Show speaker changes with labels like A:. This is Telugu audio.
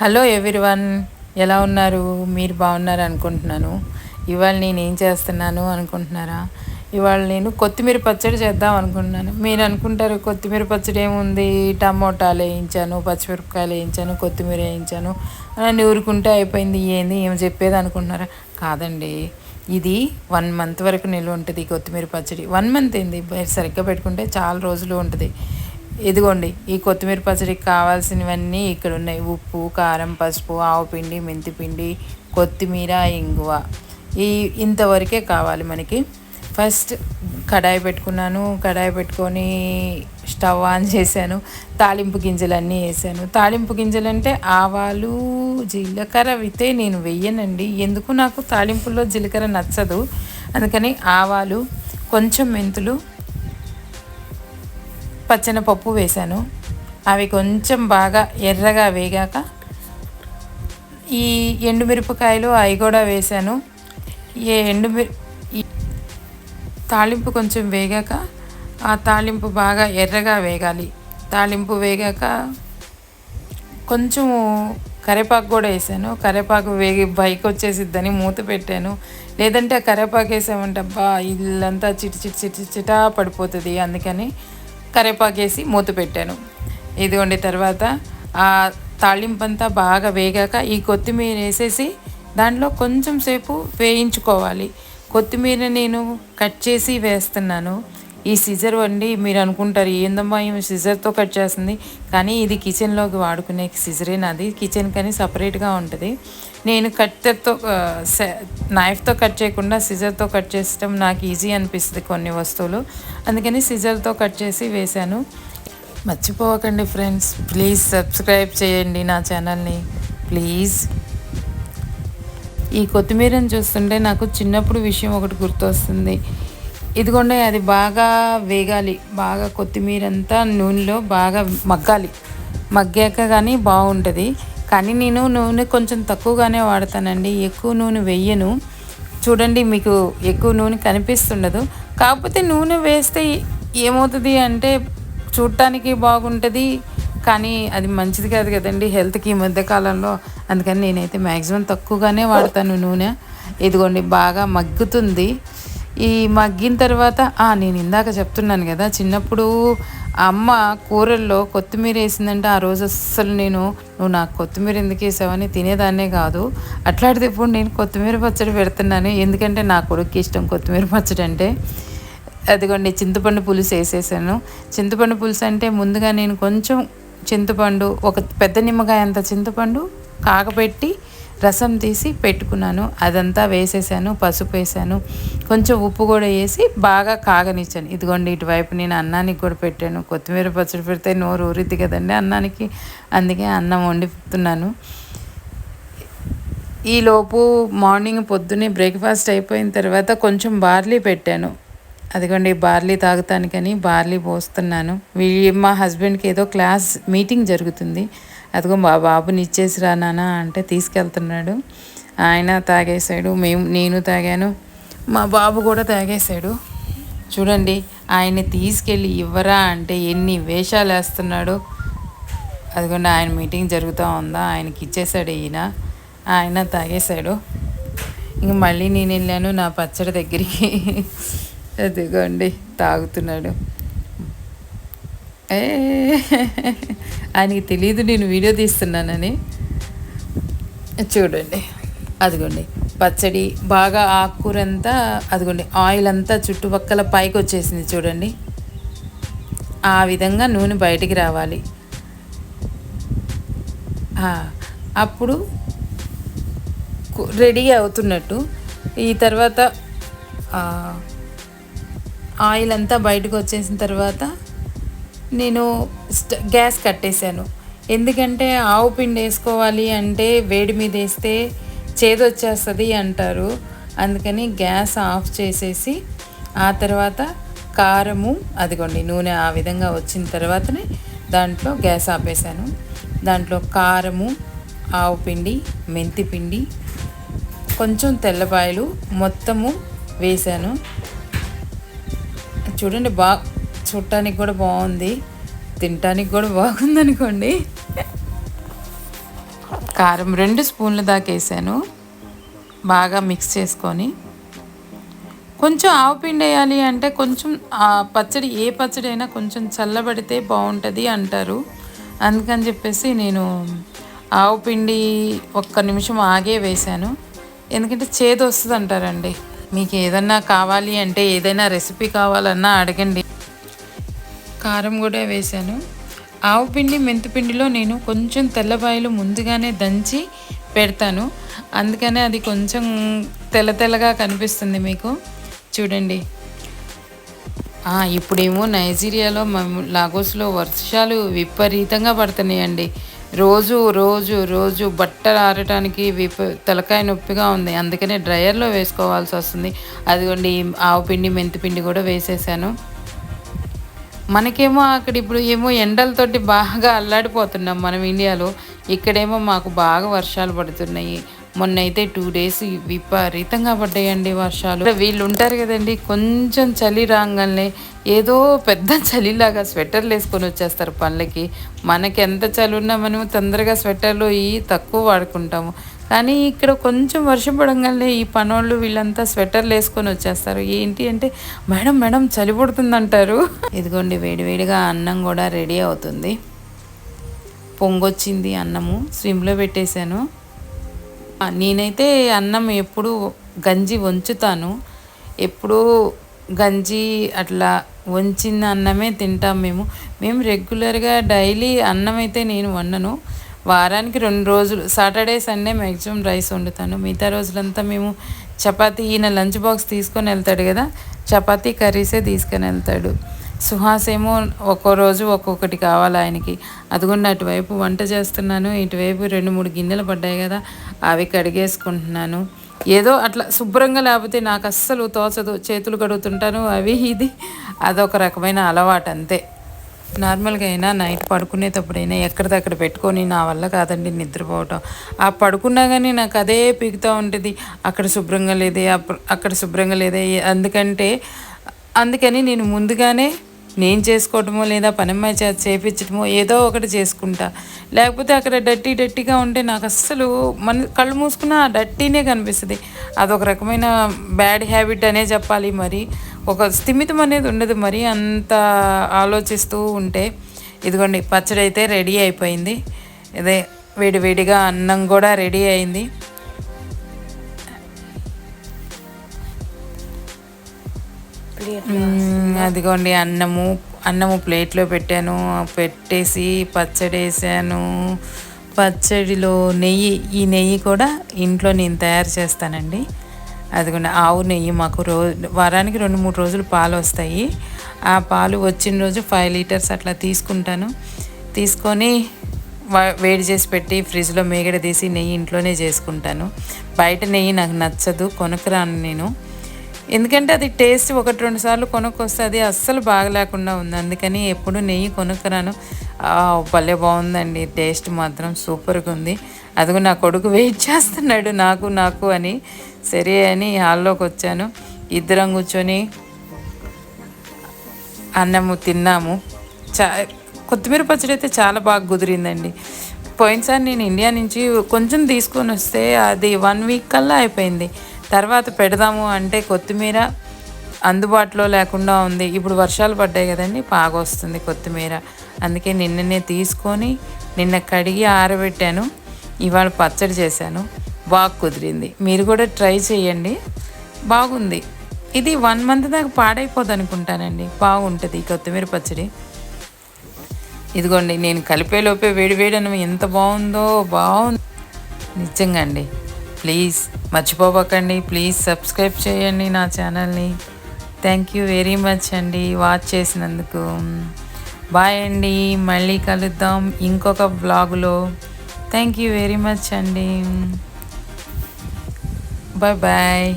A: హలో ఎవ్రీవన్, ఎలా ఉన్నారు? మీరు బాగున్నారు అనుకుంటున్నాను. ఇవాళ నేను ఏం చేస్తున్నాను అనుకుంటున్నారా? ఇవాళ నేను కొత్తిమీర పచ్చడి చేద్దాం అనుకుంటున్నాను. మీరు అనుకుంటారు కొత్తిమీర పచ్చడి ఏముంది, టమోటాలు వేయించాను, పచ్చిమిరపకాయలు వేయించాను, కొత్తిమీర వేయించాను అని ఊరుకుంటే అయిపోయింది, ఏంది ఏమి చెప్పేది అనుకుంటున్నారా? కాదండి, ఇది 1 మంత్ వరకు నిల్వ ఉంటుంది ఈ కొత్తిమీర పచ్చడి. 1 మంత్ ఏంది, సరిగ్గా పెట్టుకుంటే చాలా రోజులు ఉంటుంది. ఇదిగోండి, ఈ కొత్తిమీర పచ్చడికి కావాల్సినవన్నీ ఇక్కడ ఉన్నాయి. ఉప్పు, కారం, పసుపు, ఆవుపిండి, మెంతిపిండి, కొత్తిమీర, ఇంగువ. ఇంతవరకే కావాలి మనకి. ఫస్ట్ కడాయి పెట్టుకున్నాను. కడాయి పెట్టుకొని స్టవ్ ఆన్ చేశాను. తాలింపు గింజలన్నీ వేసాను. తాలింపు గింజలు అంటే ఆవాలు, జీలకర్ర అయితే నేను వెయ్యనండి, ఎందుకు నాకు తాలింపుల్లో జీలకర్ర నచ్చదు. అందుకని ఆవాలు, కొంచెం మెంతులు, పచ్చెనపప్పు వేశాను. అవి కొంచెం బాగా ఎర్రగా వేగాక ఈ ఎండుమిరపకాయలు అవి కూడా వేశాను. ఈ తాలింపు కొంచెం వేగాక, ఆ తాలింపు బాగా ఎర్రగా వేగాలి. తాలింపు వేగాక కొంచెం కరివేపాకు కూడా వేసాను. కరివేపాకు వేగి పైకి వచ్చేసిద్దని మూత పెట్టాను. లేదంటే ఆ కరివేపాకు వేసామంటే అబ్బా ఇల్లంతా చిటా పడిపోతుంది. అందుకని కరివేపాకు వేసి మూత పెట్టాను. ఇదిగోండి, తర్వాత ఆ తాళింపు అంతా బాగా వేగాక ఈ కొత్తిమీర వేసేసి దాంట్లో కొంచెం సేపు వేయించుకోవాలి. కొత్తిమీర నేను కట్ చేసి వేస్తున్నాను. ఈ సిజర్ వండి మీరు అనుకుంటారు ఏందమ్మా ఏమి సిజర్తో కట్ చేస్తుంది, కానీ ఇది కిచెన్లోకి వాడుకునే సిజరే, నాది కిచెన్ కానీ సపరేట్గా ఉంటుంది. నేను కట్టర్తో నైఫ్తో కట్ చేయకుండా సిజర్తో కట్ చేసడం నాకు ఈజీ అనిపిస్తుంది కొన్ని వస్తువులు. అందుకని సిజర్తో కట్ చేసి వేశాను. మర్చిపోకండి ఫ్రెండ్స్, ప్లీజ్ సబ్స్క్రైబ్ చేయండి నా ఛానల్ని ప్లీజ్. ఈ కొత్తిమీరని చూస్తుంటే నాకు చిన్నప్పుడు విషయం ఒకటి గుర్తొస్తుంది. ఇదిగోండి, అది బాగా వేగాలి. బాగా కొత్తిమీర అంతా నూనెలో బాగా మగ్గాలి. మగ్గాక కానీ బాగుంటుంది. కానీ నేను నూనె కొంచెం తక్కువగానే వాడతానండి, ఎక్కువ నూనె వెయ్యను. చూడండి, మీకు ఎక్కువ నూనె కనిపిస్తుండదు. కాకపోతే నూనె వేస్తే ఏమవుతుంది అంటే చూడటానికి బాగుంటుంది, కానీ అది మంచిది కాదు కదండి హెల్త్కి ఈ మధ్యకాలంలో. అందుకని నేనైతే మ్యాక్సిమం తక్కువగానే వాడతాను నూనె. ఇదిగోండి, బాగా మగ్గుతుంది. ఈ మగ్గిన తర్వాత నేను ఇందాక చెప్తున్నాను కదా, చిన్నప్పుడు అమ్మ కూరల్లో కొత్తిమీర వేసిందంటే ఆ రోజు అస్సలు నువ్వు నాకు కొత్తిమీర ఎందుకు వేసావని తినేదాన్నే కాదు. అట్లాంటిది ఇప్పుడు నేను కొత్తిమీర పచ్చడి పెడుతున్నాను, ఎందుకంటే నా కొడుక్కి ఇష్టం కొత్తిమీర పచ్చడి అంటే. అదిగోండి, చింతపండు పులుసు వేసేసాను. చింతపండు పులుసు అంటే ముందుగా నేను కొంచెం చింతపండు, ఒక పెద్ద నిమ్మకాయ అంత చింతపండు కాగబెట్టి రసం తీసి పెట్టుకున్నాను. అదంతా వేసేసాను. పసుపు వేసాను, కొంచెం ఉప్పు కూడా వేసి బాగా కాగనిచ్చాను. ఇదిగోండి, ఇటువైపు నేను అన్నానికి కూడా పెట్టాను. కొత్తిమీర పచ్చడి పెడితే నోరు ఊరిద్ది కదండి అన్నానికి, అందుకే అన్నం వండుతున్నాను. ఈలోపు మార్నింగ్ పొద్దున్నే బ్రేక్ఫాస్ట్ అయిపోయిన తర్వాత కొంచెం బార్లీ పెట్టాను. అదిగోండి, బార్లీ తాగుతానికని బార్లీ పోస్తున్నాను. మా హస్బెండ్కి ఏదో క్లాస్ మీటింగ్ జరుగుతుంది. అదిగో బాబుని ఇచ్చేసి రా నాన్న అంటే తీసుకెళ్తున్నాడు. ఆయన తాగేశాడు, నేను తాగాను, మా బాబు కూడా తాగేశాడు. చూడండి, ఆయన్ని తీసుకెళ్ళి ఇవ్వరా అంటే ఎన్ని వేషాలు వేస్తున్నాడు. అదిగోండి, ఆయన మీటింగ్ జరుగుతూ ఉందా, ఆయనకి ఇచ్చేసాడు ఆయన తాగేశాడు. ఇంక మళ్ళీ నేను వెళ్ళాను నా పచ్చడి దగ్గరికి. అదిగోండి, తాగుతున్నాడు. ఆయనకి తెలియదు నేను వీడియో తీస్తున్నానని. చూడండి, అదిగోండి పచ్చడి బాగా ఆకుకూర అంతా, అదిగోండి ఆయిల్ అంతా చుట్టుపక్కల పైకి వచ్చేసింది చూడండి. ఆ విధంగా నూనె బయటికి రావాలి. అప్పుడు రెడీ అవుతున్నట్టు. ఈ తర్వాత ఆయిల్ అంతా బయటకు వచ్చేసిన తర్వాత నేను గ్యాస్ కట్టేశాను. ఎందుకంటే ఆవు పిండి వేసుకోవాలి అంటే వేడి మీద వేస్తే చేదొచ్చేస్తుంది అంటారు. అందుకని గ్యాస్ ఆఫ్ చేసేసి ఆ తర్వాత కారము, అదిగోండి నూనె ఆ విధంగా వచ్చిన తర్వాతనే దాంట్లో గ్యాస్ ఆపేశాను. దాంట్లో కారము, ఆవు పిండి, మెంతి పిండి, కొంచెం తెల్లపాయలు మొత్తము వేశాను. చూడండి, చూడటానికి కూడా బాగుంది, తినటానికి కూడా బాగుంది అనుకోండి. కారం 2 స్పూన్ల దాకా వేసాను. బాగా మిక్స్ చేసుకొని కొంచెం ఆవు పిండి వేయాలి అంటే కొంచెం పచ్చడి ఏ పచ్చడి అయినా కొంచెం చల్లబడితే బాగుంటుంది అంటారు. అందుకని చెప్పేసి నేను ఆవు పిండి ఒక్క నిమిషం ఆగే వేశాను. ఎందుకంటే చేదు వస్తుంది అంటారండి. మీకు ఏదన్నా కావాలి అంటే ఏదైనా రెసిపీ కావాలన్నా అడగండి. కారం కూడా వేశాను. ఆవు పిండి మెంతిపిండిలో నేను కొంచెం తెల్లబాయలు ముందుగానే దంచి పెడతాను. అందుకనే అది కొంచెం తెల్లగా కనిపిస్తుంది మీకు. చూడండి. ఇప్పుడేమో నైజీరియాలో లాగోస్లో వర్షాలు విపరీతంగా పడుతున్నాయండి. రోజు రోజు రోజు బట్టలు ఆరటానికి తలకాయ నొప్పిగా ఉంది. అందుకనే డ్రయర్లో వేసుకోవాల్సి వస్తుంది. అదిగోండి ఆవు పిండి మెంతిపిండి కూడా వేసేసాను. మనకేమో అక్కడ ఇప్పుడు ఏమో ఎండలతోటి బాగా అల్లాడిపోతున్నాం మనం ఇండియాలో. ఇక్కడేమో మాకు బాగా వర్షాలు పడుతున్నాయి. మొన్నైతే 2 days విపరీతంగా పడ్డాయండి వర్షాలు. వీళ్ళు ఉంటారు కదండి, కొంచెం చలి రాగానే ఏదో పెద్ద చలిలాగా స్వెటర్లు వేసుకొని వచ్చేస్తారు పనులకి. మనకి ఎంత చలి ఉన్నా మనము తొందరగా స్వెటర్లు తక్కువ వాడుకుంటాము. కానీ ఇక్కడ కొంచెం వర్షం పడంగానే ఈ పనోళ్ళు వీళ్ళంతా స్వెటర్లు వేసుకొని వచ్చేస్తారు. ఏంటి అంటే మేడం చలి పడుతుందంటారు. ఇదిగోండి వేడివేడిగా అన్నం కూడా రెడీ అవుతుంది. పొంగొచ్చింది అన్నము, స్విమ్లో పెట్టేశాను. నేనైతే అన్నం ఎప్పుడు గంజి వంచుతాను. ఎప్పుడూ గంజి అట్లా వంచిన అన్నమే తింటాం మేము రెగ్యులర్గా డైలీ అన్నం అయితే నేను వండను. వారానికి 2 రోజులు సాటర్డే సండే మ్యాక్సిమం రైస్ వండుతాను. మిగతా రోజులంతా మేము చపాతీ, ఈయన లంచ్ బాక్స్ తీసుకొని వెళ్తాడు కదా, చపాతీ కర్రీసే తీసుకొని వెళ్తాడు. సుహాస్ ఏమో ఒక్కో రోజు ఒక్కొక్కటి కావాలి ఆయనకి. అదిగోండి అటువైపు వంట చేస్తున్నాను, ఇటువైపు 2-3 గిన్నెలు పడ్డాయి కదా అవి కడిగేసుకుంటున్నాను. ఏదో అట్లా శుభ్రంగా లేకపోతే నాకు అస్సలు తోచదు. చేతులు కడుగుతుంటాను, ఇది అదొక రకమైన అలవాటు అంతే. నార్మల్గా అయినా నైట్ పడుకునేటప్పుడైనా ఎక్కడిదక్కడ పెట్టుకొని నా వల్ల కాదండి నిద్రపోవటం. ఆ పడుకున్నా కానీ నాకు అదే పీకుతూ ఉంటుంది. అక్కడ శుభ్రంగా లేదే, అక్కడ శుభ్రంగా లేదే. అందుకని నేను ముందుగానే నేను చేసుకోవటమో లేదా పనమ్మాయి చేత చేపించటమో ఏదో ఒకటి చేసుకుంటా. లేకపోతే అక్కడ డట్టీగా ఉంటే నాకు అస్సలు కళ్ళు మూసుకున్నా ఆ డట్టీనే కనిపిస్తుంది. అదొక రకమైన బ్యాడ్ హ్యాబిట్ అనే చెప్పాలి. మరి ఒక స్థిమితం అనేది ఉండదు మరి అంత ఆలోచిస్తూ ఉంటే. ఇదిగోండి పచ్చడి అయితే రెడీ అయిపోయింది. ఇదే వేడివేడిగా అన్నం కూడా రెడీ అయింది. అదిగోండి అన్నము ప్లేట్లో పెట్టాను. పెట్టేసి పచ్చడి వేసాను. పచ్చడిలో ఈ నెయ్యి కూడా ఇంట్లో నేను తయారు చేస్తానండి. అదిగోండి ఆవు నెయ్యి మాకు వారానికి 2-3 రోజులు పాలు వస్తాయి. ఆ పాలు వచ్చిన రోజు 5 liters అట్లా తీసుకుంటాను. తీసుకొని వేడి చేసి పెట్టి ఫ్రిడ్జ్లో మేగడ తీసి నెయ్యి ఇంట్లోనే చేసుకుంటాను. బయట నెయ్యి నాకు నచ్చదు, కొనుక్కరాను నేను. ఎందుకంటే అది టేస్ట్ 1-2 సార్లు కొనుక్కొస్తే అది అస్సలు బాగా లేకుండా ఉంది. అందుకని ఎప్పుడు నెయ్యి కొనుక్కరాను. భలే బాగుందండి, టేస్ట్ మాత్రం సూపర్గా ఉంది. అదిగో నా కొడుకు వెయిట్ చేస్తున్నాడు నాకు అని. సరే అని హాల్లోకి వచ్చాను. ఇద్దరం కూర్చొని అన్నము తిన్నాము. కొత్తిమీర పచ్చడి అయితే చాలా బాగా కుదిరిందండి. పోయినసారి నేను ఇండియా నుంచి కొంచెం తీసుకొని వస్తే అది 1 week కల్లా అయిపోయింది. తర్వాత పెడదాము అంటే కొత్తిమీర అందుబాటులో లేకుండా ఉంది. ఇప్పుడు వర్షాలు పడ్డాయి కదండి, బాగా వస్తుంది కొత్తిమీర. అందుకే నిన్ననే తీసుకొని నిన్న కడిగి ఆరబెట్టాను. ఇవాళ పచ్చడి చేశాను, బాగా కుదిరింది. మీరు కూడా ట్రై చేయండి, బాగుంది. ఇది 1 month దాకా పాడైపోదు అనుకుంటానండి. బాగుంటుంది ఈ కొత్తిమీర పచ్చడి. ఇదిగోండి నేను కలిపేలోపే వేడివేడనం ఎంత బాగుంది నిజంగా అండి. ప్లీజ్ మర్చిపోకండి, ప్లీజ్ సబ్స్క్రైబ్ చేయండి నా ఛానల్ని. థ్యాంక్ యూ వెరీ మచ్ అండి వాచ్ చేసినందుకు. బాయ్ అండి, మళ్ళీ కలుద్దాం ఇంకొక వ్లాగులో. థ్యాంక్ యూ వెరీ మచ్ అండి. బాయ్.